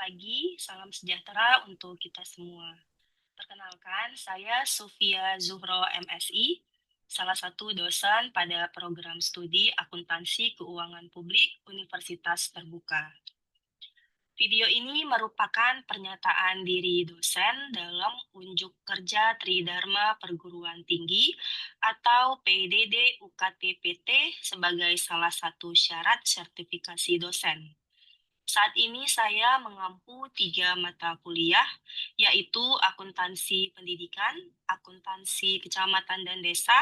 pagi, salam sejahtera untuk kita semua. Perkenalkan, saya Sufia Zuhro MSI, salah satu dosen pada program studi Akuntansi Keuangan Publik Universitas Terbuka. Video ini merupakan pernyataan diri dosen dalam unjuk kerja Tridharma Perguruan Tinggi atau PDD UKT-PT sebagai salah satu syarat sertifikasi dosen. Saat ini saya mengampu 3 mata kuliah, yaitu akuntansi pendidikan, akuntansi kecamatan dan desa,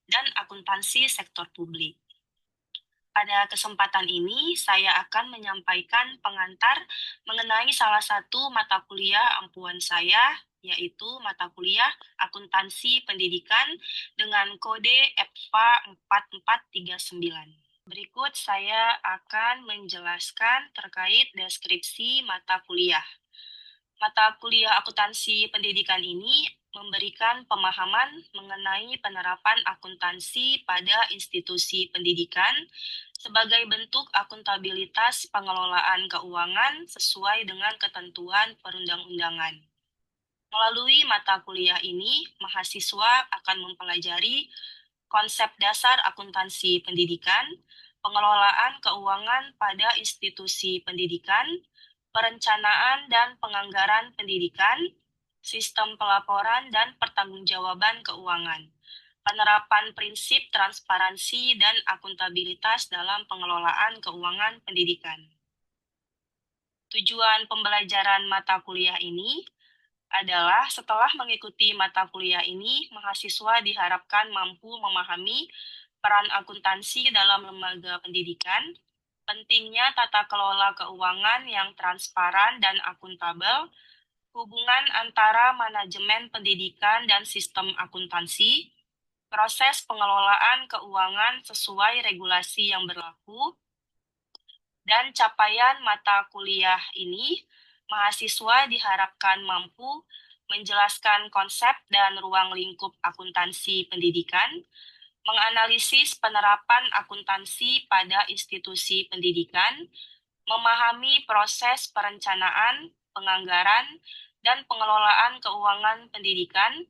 dan akuntansi sektor publik. Pada kesempatan ini, saya akan menyampaikan pengantar mengenai salah satu mata kuliah ampuan saya, yaitu mata kuliah akuntansi pendidikan dengan kode EPFA 4439. Berikut saya akan menjelaskan terkait deskripsi mata kuliah. Mata kuliah akuntansi pendidikan ini memberikan pemahaman mengenai penerapan akuntansi pada institusi pendidikan sebagai bentuk akuntabilitas pengelolaan keuangan sesuai dengan ketentuan perundang-undangan. Melalui mata kuliah ini, mahasiswa akan mempelajari konsep dasar akuntansi pendidikan, pengelolaan keuangan pada institusi pendidikan, perencanaan dan penganggaran pendidikan, sistem pelaporan dan pertanggungjawaban keuangan, penerapan prinsip transparansi dan akuntabilitas dalam pengelolaan keuangan pendidikan. Tujuan pembelajaran mata kuliah ini adalah setelah mengikuti mata kuliah ini, mahasiswa diharapkan mampu memahami peran akuntansi dalam lembaga pendidikan, pentingnya tata kelola keuangan yang transparan dan akuntabel, hubungan antara manajemen pendidikan dan sistem akuntansi, proses pengelolaan keuangan sesuai regulasi yang berlaku, dan capaian mata kuliah ini, mahasiswa diharapkan mampu menjelaskan konsep dan ruang lingkup akuntansi pendidikan, menganalisis penerapan akuntansi pada institusi pendidikan, memahami proses perencanaan, penganggaran, dan pengelolaan keuangan pendidikan,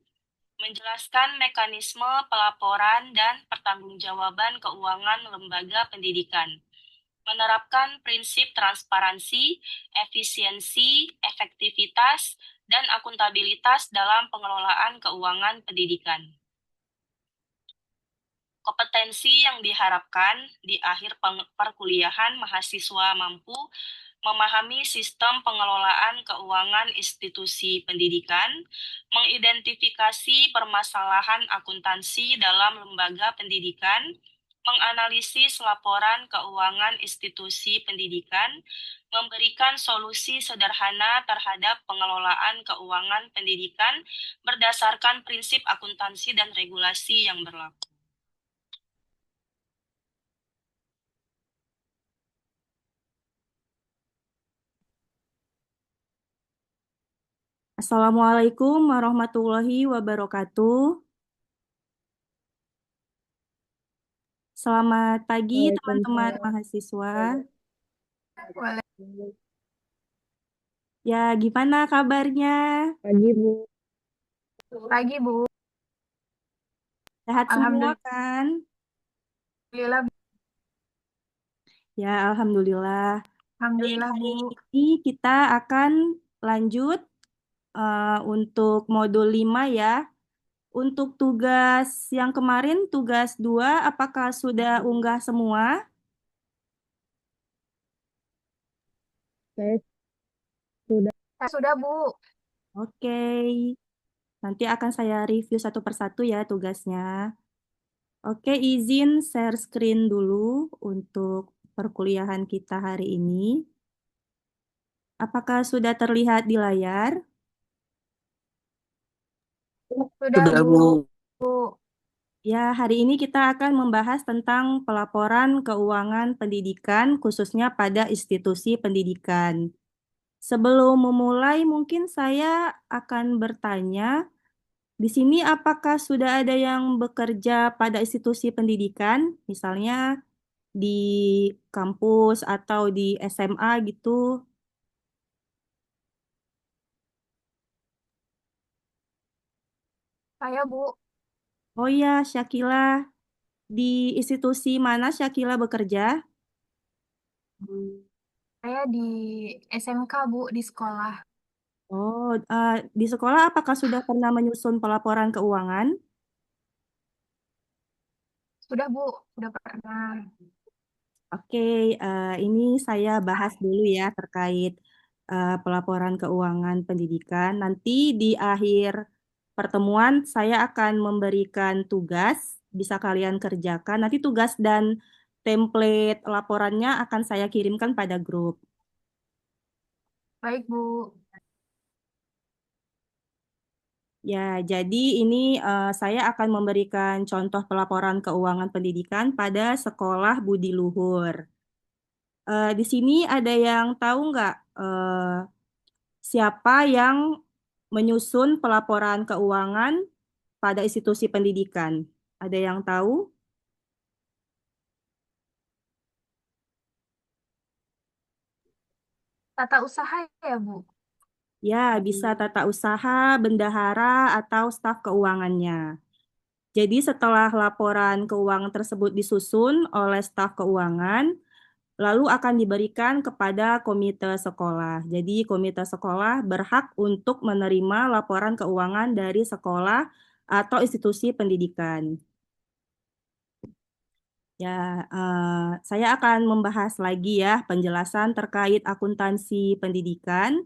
menjelaskan mekanisme pelaporan dan pertanggungjawaban keuangan lembaga pendidikan, menerapkan prinsip transparansi, efisiensi, efektivitas, dan akuntabilitas dalam pengelolaan keuangan pendidikan. Kompetensi yang diharapkan di akhir perkuliahan mahasiswa mampu memahami sistem pengelolaan keuangan institusi pendidikan, mengidentifikasi permasalahan akuntansi dalam lembaga pendidikan, menganalisis laporan keuangan institusi pendidikan, memberikan solusi sederhana terhadap pengelolaan keuangan pendidikan berdasarkan prinsip akuntansi dan regulasi yang berlaku. Assalamualaikum warahmatullahi wabarakatuh. Selamat pagi teman-teman mahasiswa. Ya, gimana kabarnya? Pagi, Bu. Pagi, Bu. Sehat semua kan? Alhamdulillah, Bu. Ya, alhamdulillah. Alhamdulillah, Hari Bu. ini kita akan lanjut untuk modul 5 ya. Untuk tugas yang kemarin, tugas 2, apakah sudah unggah semua? Saya sudah. Saya sudah, Bu. Oke. Nanti akan saya review satu persatu ya tugasnya. Oke, izin share screen dulu untuk perkuliahan kita hari ini. Apakah sudah terlihat di layar? Sudah, Sudah, Bu. Bu. Ya, hari ini kita akan membahas tentang pelaporan keuangan pendidikan, khususnya pada institusi pendidikan. Sebelum memulai, mungkin saya akan bertanya, di sini apakah sudah ada yang bekerja pada institusi pendidikan, misalnya di kampus atau di SMA gitu? Saya, Bu. Oh iya, Syakila. Di institusi mana Syakila bekerja? Saya di SMK, Bu, di sekolah. Oh, di sekolah apakah sudah pernah menyusun pelaporan keuangan? Sudah, Bu. Sudah pernah. Oke, ini saya bahas dulu ya terkait pelaporan keuangan pendidikan. Nanti di akhir pertemuan saya akan memberikan tugas, bisa kalian kerjakan. Nanti tugas dan template laporannya akan saya kirimkan pada grup. Baik, Bu. Ya, jadi ini saya akan memberikan contoh pelaporan keuangan pendidikan pada sekolah Budi Luhur. Di sini ada yang tahu nggak siapa yang menyusun pelaporan keuangan pada institusi pendidikan? Ada yang tahu? Tata usaha ya, Bu? Ya, bisa tata usaha, bendahara, atau staf keuangannya. Jadi setelah laporan keuangan tersebut disusun oleh staf keuangan, lalu akan diberikan kepada komite sekolah. Jadi komite sekolah berhak untuk menerima laporan keuangan dari sekolah atau institusi pendidikan. Ya, saya akan membahas lagi ya penjelasan terkait akuntansi pendidikan.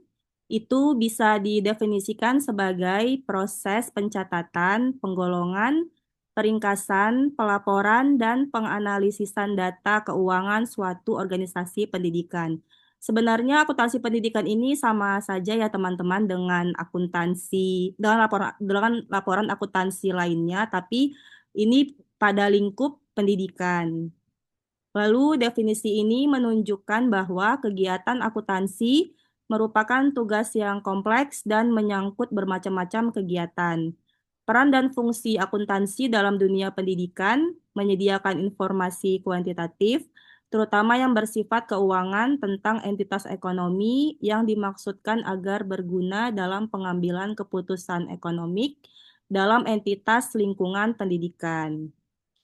Itu bisa didefinisikan sebagai proses pencatatan, penggolongan, peringkasan, pelaporan, dan penganalisisan data keuangan suatu organisasi pendidikan. Sebenarnya akuntansi pendidikan ini sama saja ya teman-teman dengan laporan akuntansi lainnya, tapi ini pada lingkup pendidikan. Lalu definisi ini menunjukkan bahwa kegiatan akuntansi merupakan tugas yang kompleks dan menyangkut bermacam-macam kegiatan. Peran dan fungsi akuntansi dalam dunia pendidikan menyediakan informasi kuantitatif, terutama yang bersifat keuangan tentang entitas ekonomi yang dimaksudkan agar berguna dalam pengambilan keputusan ekonomik dalam entitas lingkungan pendidikan.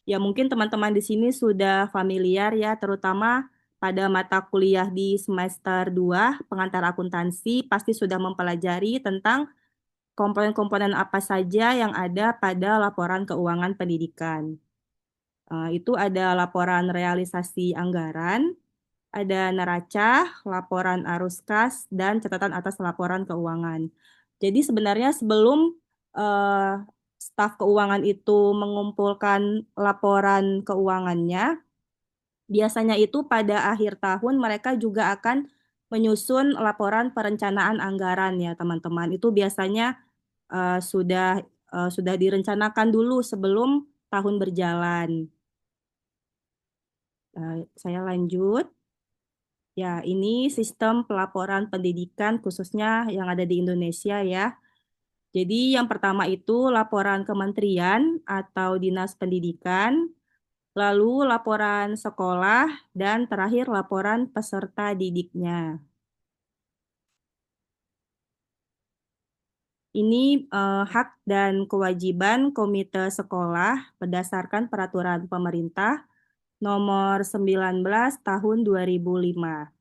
Ya, mungkin teman-teman di sini sudah familiar ya, terutama pada mata kuliah di semester 2 pengantar akuntansi, pasti sudah mempelajari tentang komponen-komponen apa saja yang ada pada laporan keuangan pendidikan. Itu ada laporan realisasi anggaran, ada neraca, laporan arus kas, dan catatan atas laporan keuangan. Jadi sebenarnya sebelum eh, staf keuangan itu mengumpulkan laporan keuangannya, biasanya itu pada akhir tahun mereka juga akan menyusun laporan perencanaan anggaran ya teman-teman. Itu biasanya eh, sudah sudah direncanakan dulu sebelum tahun berjalan. Saya lanjut. Ya, ini sistem pelaporan pendidikan khususnya yang ada di Indonesia ya. Jadi yang pertama itu laporan kementerian atau dinas pendidikan, lalu laporan sekolah, dan terakhir laporan peserta didiknya. Ini hak dan kewajiban komite sekolah berdasarkan peraturan pemerintah nomor 19 tahun 2005.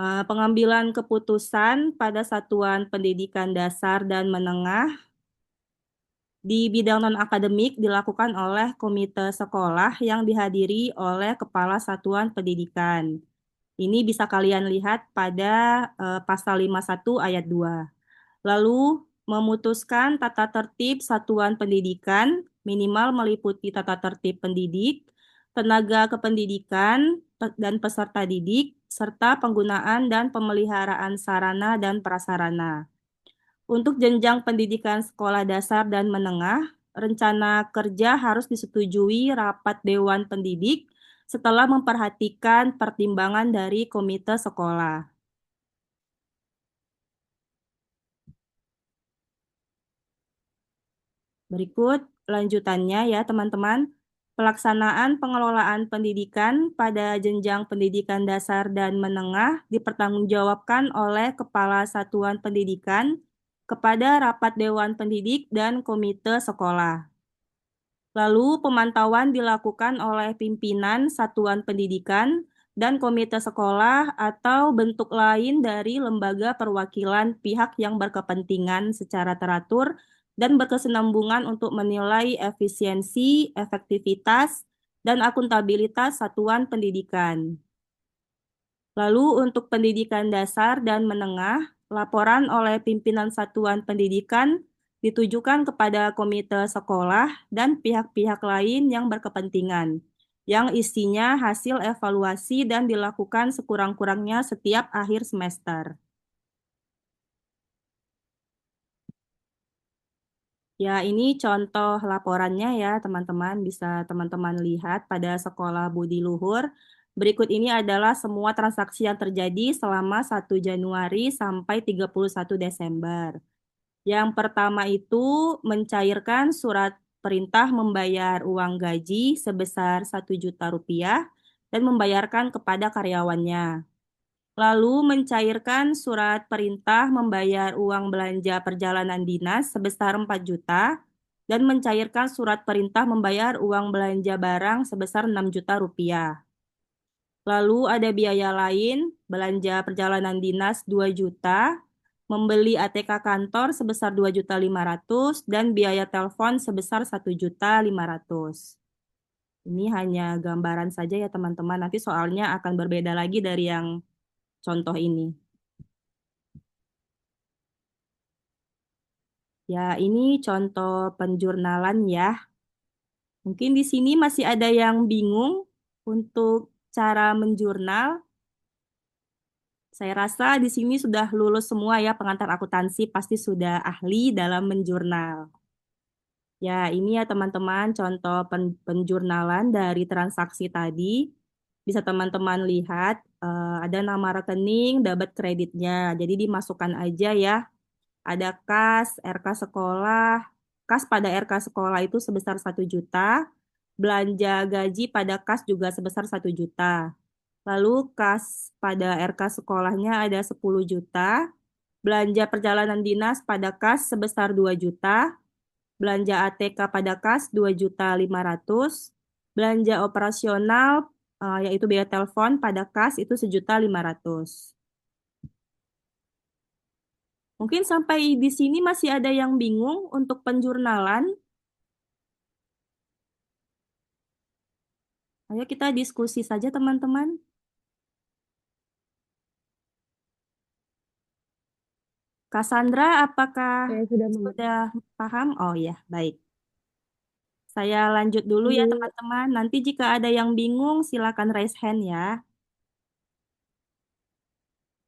Pengambilan keputusan pada satuan pendidikan dasar dan menengah di bidang non-akademik dilakukan oleh komite sekolah yang dihadiri oleh kepala satuan pendidikan. Ini bisa kalian lihat pada pasal 51 ayat 2. Lalu memutuskan tata tertib satuan pendidikan minimal meliputi tata tertib pendidik, tenaga kependidikan, dan peserta didik, serta penggunaan dan pemeliharaan sarana dan prasarana. Untuk jenjang pendidikan sekolah dasar dan menengah, rencana kerja harus disetujui rapat Dewan Pendidik setelah memperhatikan pertimbangan dari komite sekolah. Berikut lanjutannya ya teman-teman. Pelaksanaan pengelolaan pendidikan pada jenjang pendidikan dasar dan menengah dipertanggungjawabkan oleh Kepala Satuan Pendidikan, kepada rapat Dewan Pendidik dan Komite Sekolah. Lalu pemantauan dilakukan oleh pimpinan satuan pendidikan dan komite sekolah atau bentuk lain dari lembaga perwakilan pihak yang berkepentingan secara teratur dan berkesinambungan untuk menilai efisiensi, efektivitas, dan akuntabilitas satuan pendidikan. Lalu untuk pendidikan dasar dan menengah, laporan oleh pimpinan satuan pendidikan ditujukan kepada komite sekolah dan pihak-pihak lain yang berkepentingan, yang isinya hasil evaluasi dan dilakukan sekurang-kurangnya setiap akhir semester. Ya, ini contoh laporannya ya, teman-teman. Bisa teman-teman lihat pada Sekolah Budi Luhur. Berikut ini adalah semua transaksi yang terjadi selama 1 Januari sampai 31 Desember. Yang pertama itu mencairkan surat perintah membayar uang gaji sebesar 1 juta rupiah dan membayarkan kepada karyawannya. Lalu mencairkan surat perintah membayar uang belanja perjalanan dinas sebesar 4 juta dan mencairkan surat perintah membayar uang belanja barang sebesar 6 juta rupiah. Lalu ada biaya lain, belanja perjalanan dinas 2 juta, membeli ATK kantor sebesar 2.500.000 dan biaya telepon sebesar 1.500.000. Ini hanya gambaran saja ya teman-teman, nanti soalnya akan berbeda lagi dari yang contoh ini. Ya, ini contoh penjurnalan ya. Mungkin di sini masih ada yang bingung untuk cara menjurnal. Saya rasa di sini sudah lulus semua ya pengantar akuntansi, pasti sudah ahli dalam menjurnal. Ya, ini ya teman-teman contoh penjurnalan dari transaksi tadi. Bisa teman-teman lihat ada nama rekening, debit kreditnya. Jadi dimasukkan aja ya. Ada kas, RK sekolah. Kas pada RK sekolah itu sebesar 1 juta. Belanja gaji pada kas juga sebesar 1 juta. Lalu kas pada RK sekolahnya ada 10 juta. Belanja perjalanan dinas pada kas sebesar 2 juta. Belanja ATK pada kas 2.500.000. Belanja operasional yaitu biaya telepon pada kas itu 1.500.000. Mungkin sampai di sini masih ada yang bingung untuk penjurnalan. Ayo kita diskusi saja teman-teman. Cassandra, apakah Saya sudah sudah paham? Oh ya, baik. Saya lanjut dulu ya teman-teman. Nanti jika ada yang bingung, silakan raise hand ya.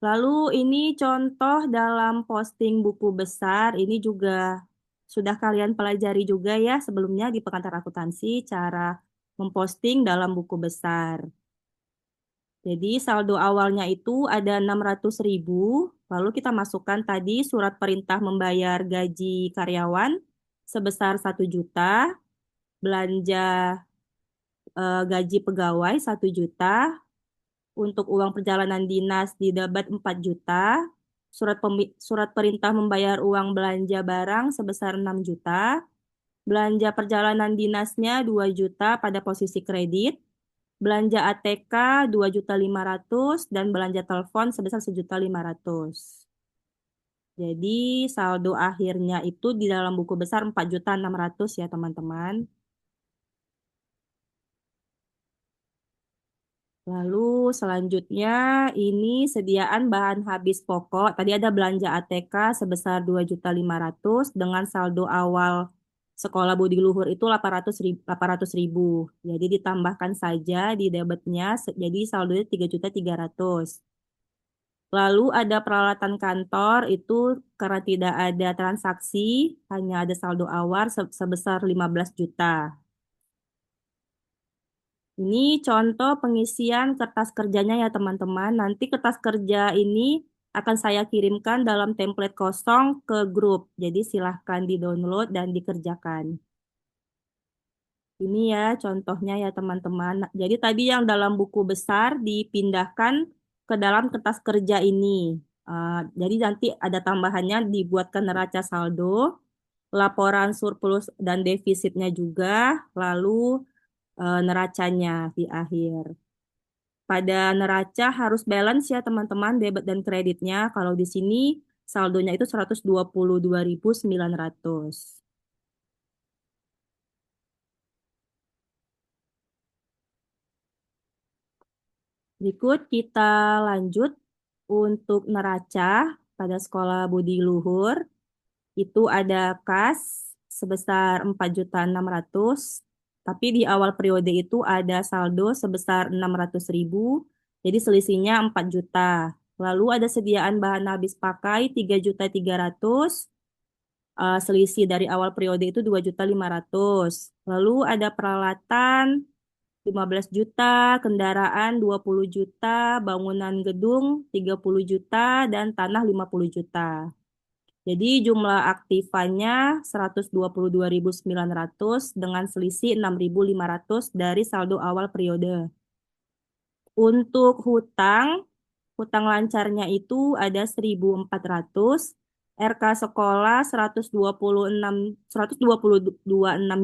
Lalu ini contoh dalam posting buku besar. Ini juga sudah kalian pelajari juga ya sebelumnya di pengantar akuntansi cara memposting dalam buku besar. Jadi saldo awalnya itu ada 600.000, lalu kita masukkan tadi surat perintah membayar gaji karyawan sebesar 1 juta, belanja gaji pegawai 1 juta, untuk uang perjalanan dinas di debit 4 juta, surat perintah membayar uang belanja barang sebesar 6 juta, belanja perjalanan dinasnya 2 juta pada posisi kredit, belanja ATK 2.500.000 dan belanja telepon sebesar 1.500.000. Jadi saldo akhirnya itu di dalam buku besar 4.600.000 ya teman-teman. Lalu selanjutnya ini sediaan bahan habis pokok. Tadi ada belanja ATK sebesar 2.500.000 dengan saldo awal Sekolah Budi Luhur itu 800.000. Jadi ditambahkan saja di debitnya jadi saldonya 3.300.000. Lalu ada peralatan kantor itu karena tidak ada transaksi, hanya ada saldo awal sebesar 15 juta. Ini contoh pengisian kertas kerjanya ya teman-teman. Nanti kertas kerja ini akan saya kirimkan dalam template kosong ke grup. Jadi silahkan di-download dan dikerjakan. Ini ya contohnya ya teman-teman. Jadi tadi yang dalam buku besar dipindahkan ke dalam kertas kerja ini. Jadi nanti ada tambahannya dibuatkan neraca saldo, laporan surplus dan defisitnya juga, lalu neracanya di akhir. Pada neraca harus balance ya teman-teman, debit dan kreditnya. Kalau di sini saldonya itu 122.900. Berikut kita lanjut untuk neraca pada sekolah Budi Luhur. Itu ada kas sebesar 4.600.000, tapi di awal periode itu ada saldo sebesar 600.000, jadi selisihnya 4 juta. Lalu ada sediaan bahan habis pakai 3.300.000, selisih dari awal periode itu 2.500.000. Lalu ada peralatan 15 juta, kendaraan 20 juta, bangunan gedung 30 juta, dan tanah 50 juta. Jadi jumlah aktifannya 122.900 dengan selisih 6.500 dari saldo awal periode. Untuk hutang lancarnya itu ada 1.400, RK sekolah 126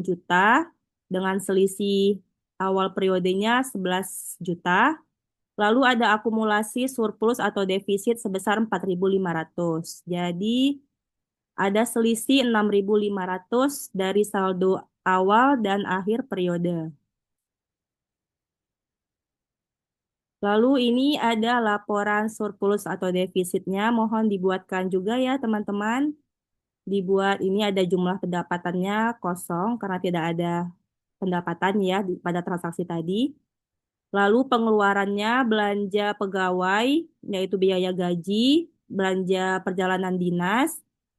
juta dengan selisih awal periodenya 11 juta. Lalu ada akumulasi surplus atau defisit sebesar 4.500. Jadi ada selisih 6.500 dari saldo awal dan akhir periode. Lalu ini ada laporan surplus atau defisitnya. Mohon dibuatkan juga ya teman-teman. Dibuat ini ada jumlah pendapatannya kosong karena tidak ada pendapatan ya pada transaksi tadi. Lalu pengeluarannya belanja pegawai, yaitu biaya gaji, belanja perjalanan dinas,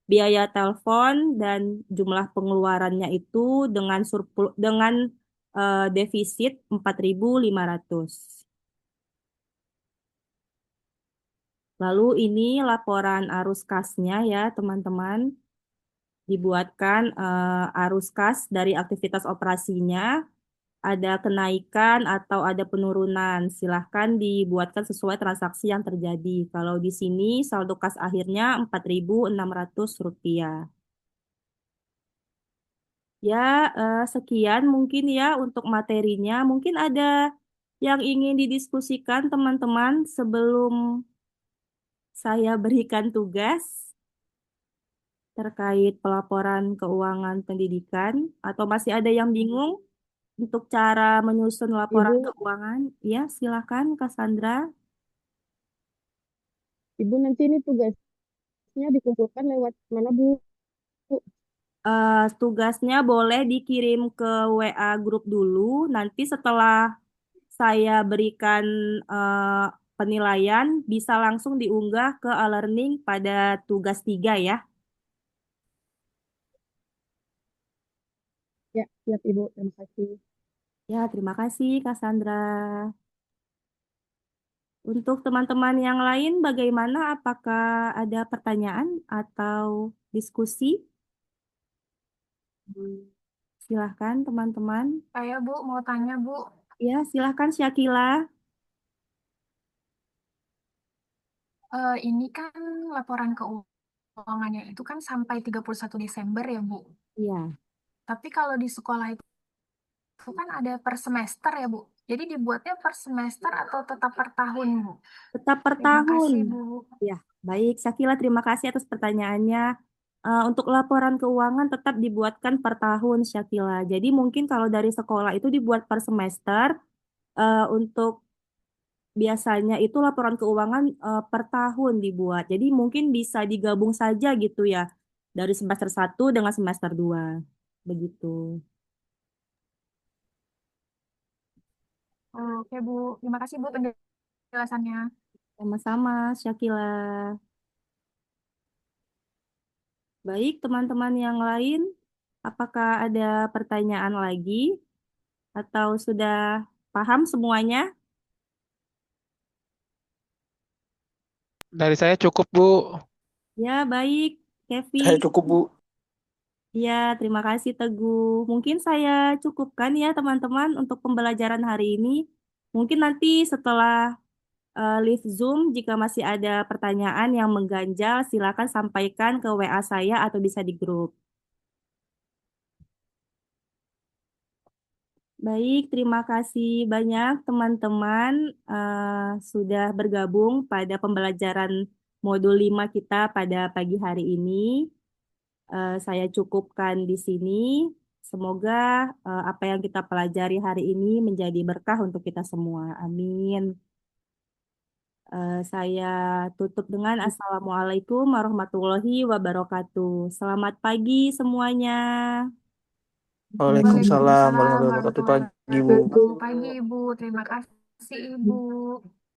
biaya telepon, dan jumlah pengeluarannya itu dengan defisit 4.500. Lalu ini laporan arus kasnya ya teman-teman. Dibuatkan arus kas dari aktivitas operasinya, ada kenaikan atau ada penurunan. Silahkan dibuatkan sesuai transaksi yang terjadi. Kalau di sini saldo kas akhirnya Rp4.600. Ya, sekian mungkin ya untuk materinya. Mungkin ada yang ingin didiskusikan teman-teman sebelum saya berikan tugas terkait pelaporan keuangan pendidikan, atau masih ada yang bingung untuk cara menyusun laporan Ibu, keuangan? Ya, silakan Cassandra. Ibu nanti ini tugasnya dikumpulkan lewat mana, Bu? Tugasnya boleh dikirim ke WA grup dulu. Nanti setelah saya berikan eh, penilaian, bisa langsung diunggah ke e-learning pada tugas 3 ya. Ya, siap Ibu. Terima kasih. Ya, terima kasih Cassandra. Untuk teman-teman yang lain, bagaimana? Apakah ada pertanyaan atau diskusi? Silahkan teman-teman. Saya Bu mau tanya Bu, Ya, silahkan Syakila. ini kan laporan keuangannya itu kan sampai 31 Desember ya Bu. Iya, Tapi kalau di sekolah itu kan ada per semester ya Bu. Jadi dibuatnya per semester atau tetap per tahun Bu? tetap per Terima tahun. kasih Bu. Ya, baik. Syakila, terima kasih atas pertanyaannya. Untuk laporan keuangan tetap dibuatkan per tahun, Syakila. Jadi mungkin kalau dari sekolah itu dibuat per semester, untuk biasanya itu laporan keuangan per tahun dibuat. Jadi mungkin bisa digabung saja gitu ya, dari semester 1 dengan semester 2. Begitu. Oke Bu, terima kasih Bu penjelasannya. Sama-sama, Syakila. Baik, teman-teman yang lain, apakah ada pertanyaan lagi atau sudah paham semuanya? Dari saya cukup, Bu. Ya, baik, Saya Kevin. cukup, Bu. Ya, terima kasih Teguh. Mungkin saya cukupkan ya teman-teman untuk pembelajaran hari ini. Mungkin nanti setelah live Zoom. Jika masih ada pertanyaan yang mengganjal, silakan sampaikan ke WA saya atau bisa di grup. Baik, terima kasih banyak teman-teman sudah bergabung pada pembelajaran modul 5 kita pada pagi hari ini. Saya cukupkan di sini. Semoga apa yang kita pelajari hari ini menjadi berkah untuk kita semua. Amin. Saya tutup dengan Assalamualaikum warahmatullahi wabarakatuh. Selamat pagi semuanya. Waalaikumsalam Waalaikumsalam warahmatullahi wabarakatuh. warahmatullahi Pagi, Bu. wabarakatuh. Pagi, Ibu. Terima kasih, Ibu.